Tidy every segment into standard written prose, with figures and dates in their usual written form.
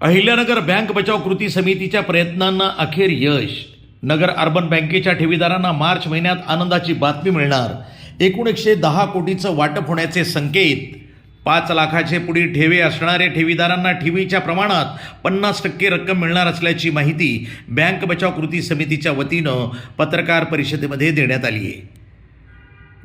Ahilyanagar bank बचाव कृती समितीच्या प्रयत्नांना अखेर यश. नगर अर्बन बँकेच्या ठेवीदारांना मार्च महिन्यात आनंदाची बातमी मिळणार. एकूण 110 कोटीचं वाटप होण्याचे संकेत. 5 लाखाचे पुढील ठेवे असणाऱ्या ठेवीदारांना ठेवीच्या प्रमाणात 50% रक्कम मिळणार असल्याची माहिती बँक बचाव कृती समितीच्या वतीनं पत्रकार परिषदेमध्ये देण्यात आली आहे.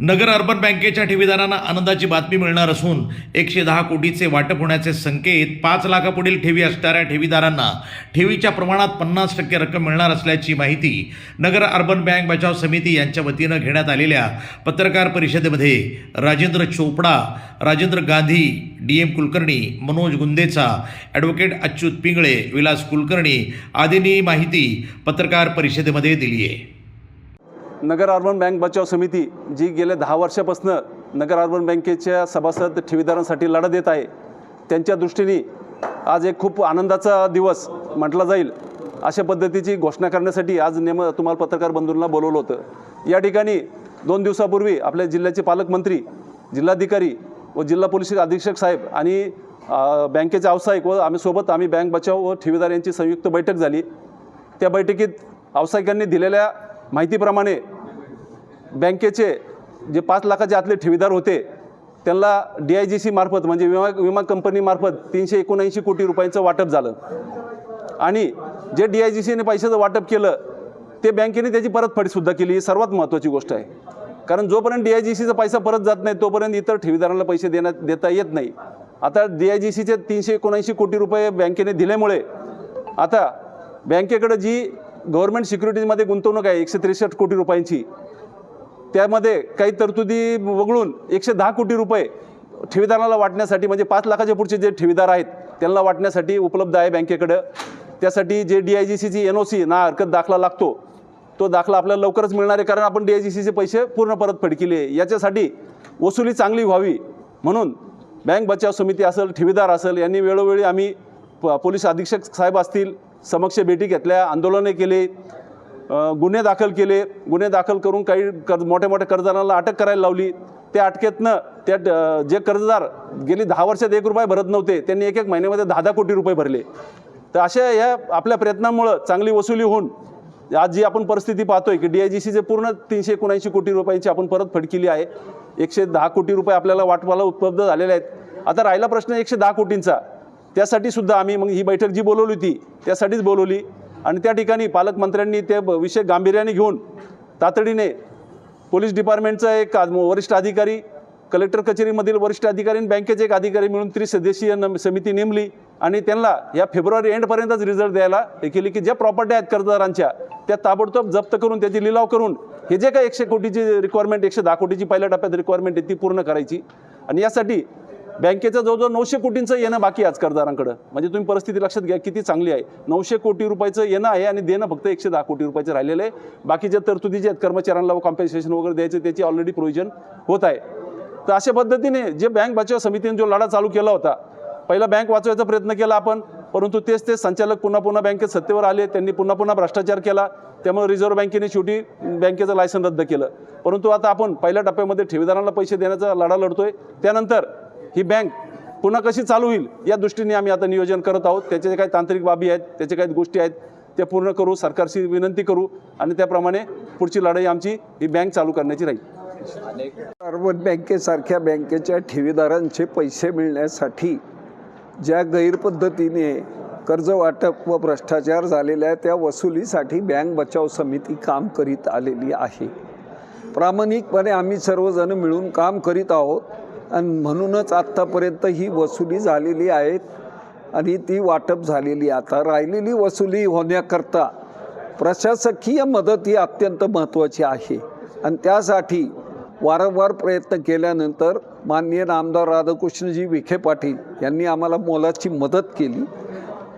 नगर अर्बन बँकेच्या ठेवीदारांना आनंदाची बातमी मिळणार असून 110 कोटीचे वाटप होण्याचे संकेत. 5 लाखापुढील ठेवी असणाऱ्या ठेवीदारांना ठेवीच्या प्रमाणात 50% रक्कम मिळणार असल्याची माहिती नगर अर्बन बँक बचाव समिती यांच्या वतीनं घेण्यात आलेल्या पत्रकार परिषदेमध्ये राजेंद्र चोपडा, राजेंद्र गांधी, DM कुलकर्णी, मनोज गुंदेचा, ॲडव्होकेट अच्युत पिंगळे, विलास कुलकर्णी आदींनी माहिती पत्रकार परिषदेमध्ये दिली आहे. नगर अर्बन बँक बचाव समिती जी गेल्या 10 वर्षापासून नगर अर्बन बँकेच्या सभासद ठेवीदारांसाठी लढा देत आहे, त्यांच्या दृष्टीने आज एक खूप आनंदाचा दिवस म्हटला जाईल अशा पद्धतीची घोषणा करण्यासाठी आज तुम्हाला पत्रकार बंधूंना बोलवलं होतं. या ठिकाणी 2 दिवसापूर्वी आपल्या जिल्ह्याचे पालकमंत्री, जिल्हाधिकारी व जिल्हा पोलीस अधीक्षक साहेब आणि बँकेचे व्यावसायिक व आम्ही बँक बचाव व ठेवीदार यांची संयुक्त बैठक झाली. त्या बैठकीत व्यावसायिकांनी दिलेल्या माहितीप्रमाणे बँकेचे जे 5 लाखाचे आतले ठेवीदार होते त्यांना DIGC मार्फत म्हणजे विमा कंपनीमार्फत 379 कोटी रुपयांचं वाटप झालं. आणि जे DIGCने पैशाचं वाटप केलं ते बँकेने त्याची परतफेडसुद्धा केली. ही सर्वात महत्त्वाची गोष्ट आहे, कारण जोपर्यंत DIGCचा पैसा परत जात नाही तोपर्यंत इतर ठेवीदारांना पैसे देता येत नाही. आता DIGCचे 379 कोटी रुपये बँकेने दिल्यामुळे आता बँकेकडे जी गव्हर्नमेंट सिक्युरिटीजमध्ये गुंतवणूक आहे 163 कोटी रुपयांची, त्यामध्ये काही तरतुदी वगळून 110 कोटी रुपये ठेवीदारांना वाटण्यासाठी म्हणजे 5 लाखाच्या पुढचे जे ठेवीदार आहेत त्यांना वाटण्यासाठी उपलब्ध आहे बँकेकडं. त्यासाठी जे DIGCची NOC ना हरकत दाखला लागतो तो दाखला आपल्याला लवकरच मिळणार आहे, कारण आपण DIGCचे पैसे पूर्ण परतफेड केली आहे. याच्यासाठी वसुली चांगली व्हावी म्हणून बँक बचाव समिती असेल, ठेवीदार असेल यांनी वेळोवेळी आम्ही पोलीस अधीक्षक साहेब असतील समक्ष भेटी घेतल्या, आंदोलने केले, गुन्हे दाखल केले. गुन्हे दाखल करून काही मोठ्या मोठ्या कर्जदारांना अटक करायला लावली. त्या अटकेतनं जे कर्जदार गेली 10 वर्षात 1 रुपया भरत नव्हते त्यांनी 1 महिन्यामध्ये 10 कोटी रुपये भरले. तर अशा या आपल्या प्रयत्नांमुळं चांगली वसुली होऊन आज जी आपण परिस्थिती पाहतोय की DIGCचे पूर्ण 379 कोटी रुपयांची आपण परतफेड केली आहे. 110 कोटी रुपये आपल्याला वाटपाला उपलब्ध झालेले आहेत. आता राहिला प्रश्न 110 कोटींचा. त्यासाठी सुद्धा आम्ही मग ही बैठक जी बोलवली होती त्यासाठीच बोलवली आणि त्या ठिकाणी पालकमंत्र्यांनी ते विषय गांभीर्याने घेऊन तातडीने पोलीस डिपार्टमेंटचा एक वरिष्ठ अधिकारी, कलेक्टर कचेरीमधील वरिष्ठ अधिकारी आणि बँकेचे एक अधिकारी मिळून त्रिसदस्यीय समिती नेमली आणि त्यांना या फेब्रुवारी एंडपर्यंतच रिझल्ट द्यायला हे केली की ज्या प्रॉपर्टी आहेत कर्जदारांच्या त्या ताबडतोब जप्त करून त्याची लिलाव करून हे जे काही 100 कोटीची रिक्वायरमेंट 110 कोटीची पहिल्या टप्प्यात रिक्वायरमेंट आहे ती पूर्ण करायची. आणि यासाठी बँकेचं जवळजवळ 900 कोटींचं येणं बाकी आहे आज कर्जदारांकडं. म्हणजे तुम्ही परिस्थिती लक्षात घ्या किती चांगली आहे. 900 कोटी रुपयाचं येणं आहे आणि देणं फक्त 110 कोटी रुपयाचं राहिलेलं आहे. बाकीच्या तरतुदी जे आहेत कर्मचाऱ्यांना कॉम्पेन्सेशन वगैरे द्यायचं त्याची ऑलरेडी प्रोव्हिजन होत आहे. तर अशा पद्धतीने जे बँक बचाव समितीने जो लढा चालू केला होता, पहिला बँक वाचवायचा प्रयत्न केला आपण, परंतु तेच संचालक पुन्हा बँकेत सत्तेवर आले, त्यांनी पुन्हा भ्रष्टाचार केला. त्यामुळे रिझर्व्ह बँकेने शेवटी बँकेचं लायसन रद्द केलं. परंतु आता आपण पहिल्या टप्प्यामध्ये ठेवीदारांना पैसे देण्याचा लढा लढतोय. त्यानंतर ही बँक पुन्हा कशी चालू होईल या दृष्टीने आम्ही आता नियोजन करत आहोत. त्याचे काही तांत्रिक बाबी आहेत, त्याच्या काही गोष्टी आहेत त्या पूर्ण करू, सरकारशी विनंती करू आणि त्याप्रमाणे पुढची लढाई आमची ही बँक चालू करण्याची राहील. अर्बन बँकेसारख्या बँकेच्या ठेवीदारांचे पैसे मिळण्यासाठी ज्या गैरपद्धतीने कर्ज वाटप व भ्रष्टाचार झालेल्या त्या वसुलीसाठी बँक बचाव समिती काम करीत आलेली आहे. प्रामाणिकपणे आम्ही सर्वजण मिळून काम करीत आहोत आणि म्हणूनच आत्तापर्यंत ही वसुली झालेली आहे आणि ती वाटप झालेली. आता राहिलेली वसुली होण्याकरता प्रशासकीय मदत ही अत्यंत महत्त्वाची आहे आणि त्यासाठी वारंवार प्रयत्न केल्यानंतर माननीय आमदार राधाकृष्णजी विखे पाटील यांनी आम्हाला मोलाची मदत केली.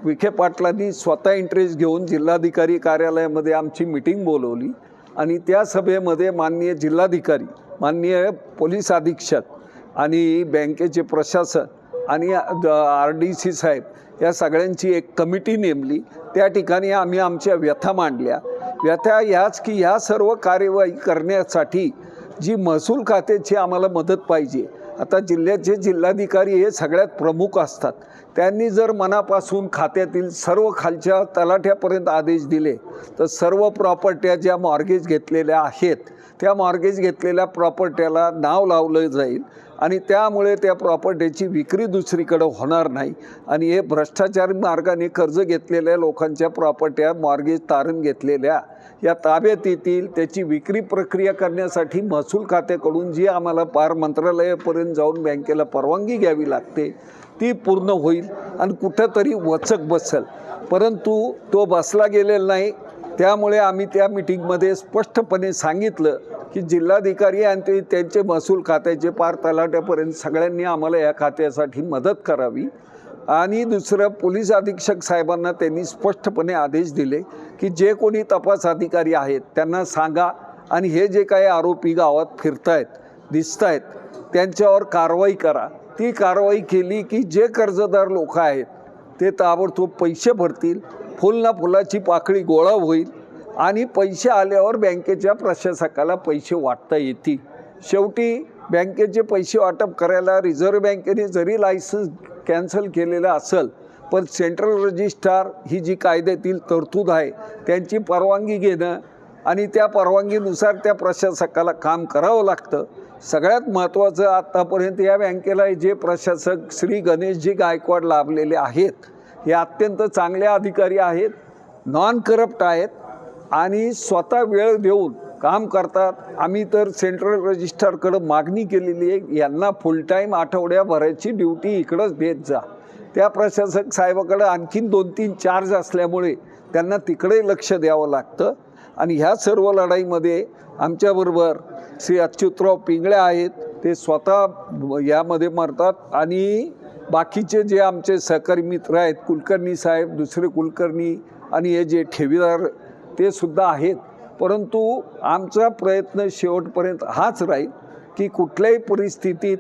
विखे पाटलांनी स्वतः इंटरेस्ट घेऊन जिल्हाधिकारी कार्यालयामध्ये आमची मीटिंग बोलवली आणि त्या सभेमध्ये माननीय जिल्हाधिकारी, माननीय पोलीस अधीक्षक आणि बँकेचे प्रशासन आणि RDC साहेब या सगळ्यांची एक कमिटी नेमली. त्या ठिकाणी आम्ही आमच्या व्यथा मांडल्या. व्यथा ह्याच की ह्या सर्व कार्यवाही करण्यासाठी जी महसूल खात्याची आम्हाला मदत पाहिजे आता जिल्ह्याचे जिल्हाधिकारी हे सगळ्यात प्रमुख असतात. त्यांनी जर मनापासून खात्यातील सर्व खालच्या तलाठ्यापर्यंत आदेश दिले तर सर्व प्रॉपर्ट्या ज्या मॉर्गेज घेतलेल्या आहेत त्या मॉर्गेज घेतलेल्या प्रॉपर्ट्याला नाव लावलं जाईल आणि त्यामुळे त्या प्रॉपर्टीची विक्री दुसरीकडे होणार नाही आणि हे भ्रष्टाचार मार्गाने कर्ज घेतलेल्या लोकांच्या प्रॉपर्ट्या मॉर्गेज तारण घेतलेल्या या ताब्यात येतील. त्याची विक्री प्रक्रिया करण्यासाठी महसूल खात्याकडून जी आम्हाला पार मंत्रालयापर्यंत जाऊन बँकेला परवानगी घ्यावी लागते ती पूर्ण होईल आणि कुठंतरी वचक बसेल. परंतु तो बसला गेलेला नाही. त्यामुळे आम्ही त्या मिटिंगमध्ये स्पष्टपणे सांगितलं की जिल्हाधिकारी आणि त्यांचे महसूल खात्याचे पार तलाट्यापर्यंत सगळ्यांनी आम्हाला या खात्यासाठी मदत करावी. आणि दुसरं पोलीस अधीक्षक साहेबांना त्यांनी स्पष्टपणे आदेश दिले की जे कोणी तपास अधिकारी आहेत त्यांना सांगा आणि हे जे काही आरोपी गावात फिरतायत दिसतायत त्यांच्यावर कारवाई करा. ती कारवाई केली की जे कर्जदार लोक आहेत ते ताबडतोब पैसे भरतील, फुल ना फुलाची पाकळी गोळा होईल आणि पैसे आल्यावर बँकेच्या प्रशासकाला पैसे वाटता येतील. शेवटी बँकेचे पैसे वाटप करायला रिझर्व्ह बँकेने जरी लायसन्स कॅन्सल केलेलं असेल पण सेंट्रल रजिस्ट्रार ही जी कायद्यातील तरतूद आहे त्यांची परवानगी घेणं आणि त्या परवानगीनुसार त्या प्रशासकाला काम करावं लागतं. सगळ्यात महत्त्वाचं आत्तापर्यंत या बँकेला जे प्रशासक श्री गणेशजी गायकवाड लाभलेले आहेत हे अत्यंत चांगले अधिकारी आहेत, नॉन करप्ट आहेत आणि स्वतः वेळ देऊन काम करतात. आम्ही तर सेंट्रल रजिस्ट्रारकडं मागणी केलेली आहे यांना फुल टाईम आठवड्याभराची ड्युटी इकडंच देत जा. त्या प्रशासक साहेबाकडं आणखीन 2-3 चार्ज असल्यामुळे त्यांना तिकडे लक्ष द्यावं लागतं. आणि ह्या सर्व लढाईमध्ये आमच्याबरोबर श्री अच्युतराव पिंगळे आहेत, ते स्वतः यामध्ये मरतात आणि बाकीचे जे आमचे सहकारी मित्र आहेत कुलकर्णी साहेब, दुसरे कुलकर्णी आणि हे जे ठेवीदार ते सुद्धा आहेत. परंतु आमचा प्रयत्न शेवटपर्यंत हाच राहील की कुठल्याही परिस्थितीत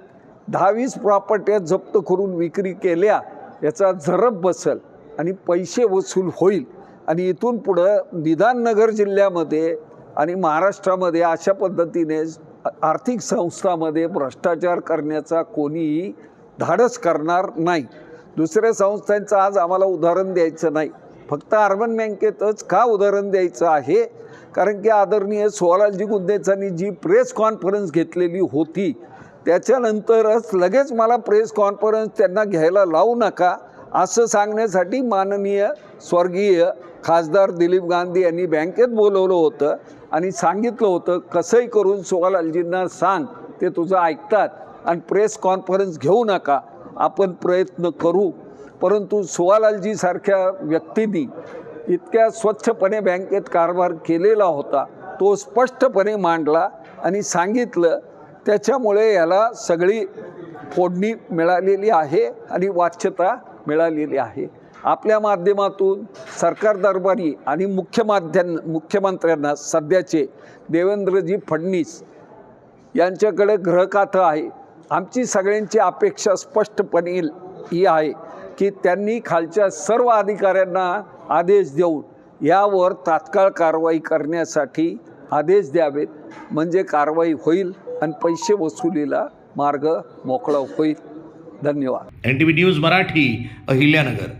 10-20 प्रॉपर्ट्या जप्त करून विक्री केल्या याचा जरब बसेल आणि पैसे वसूल होईल आणि इथून पुढं निदाननगर जिल्ह्यामध्ये आणि महाराष्ट्रामध्ये अशा पद्धतीने आर्थिक संस्थांमध्ये भ्रष्टाचार करण्याचा कोणीही धाडस करणार नाही. दुसऱ्या संस्थांचं आज आम्हाला उदाहरण द्यायचं नाही, फक्त अर्बन बँकेतच का उदाहरण द्यायचं आहे कारण की आदरणीय सोहरालजी गुंदेचांनी जी प्रेस कॉन्फरन्स घेतलेली होती त्याच्यानंतरच लगेच मला प्रेस कॉन्फरन्स त्यांना घ्यायला लावू नका असं सांगण्यासाठी माननीय स्वर्गीय खासदार दिलीप गांधी यांनी बँकेत बोलवलं होतं आणि सांगितलं होतं कसंही करून सोहरालजींना सांग, ते तुझं ऐकतात आणि प्रेस कॉन्फरन्स घेऊ नका, आपण प्रयत्न करू. परंतु सोहरालजीसारख्या व्यक्तींनी इतक्या स्वच्छपणे बँकेत कारभार केलेला होता, तो स्पष्टपणे मांडला आणि सांगितलं. त्याच्यामुळे याला सगळी फोडणी मिळालेली आहे आणि वाच्यता मिळालेली आहे. आपल्या माध्यमातून सरकार दरबारी आणि मुख्यमंत्र्यांना सध्याचे देवेंद्रजी फडणवीस यांच्याकडे गृहखातं आहे. आमची सगळ्यांची अपेक्षा स्पष्टपणे ही आहे की त्यांनी खालच्या सर्व अधिकाऱ्यांना आदेश देऊन यावर तात्काळ कारवाई करण्यासाठी आदेश द्यावेत, म्हणजे कारवाई होईल आणि पैसे वसुलीला मार्ग मोकळा होईल. धन्यवाद. NTV news Marathi, Ahilyanagar.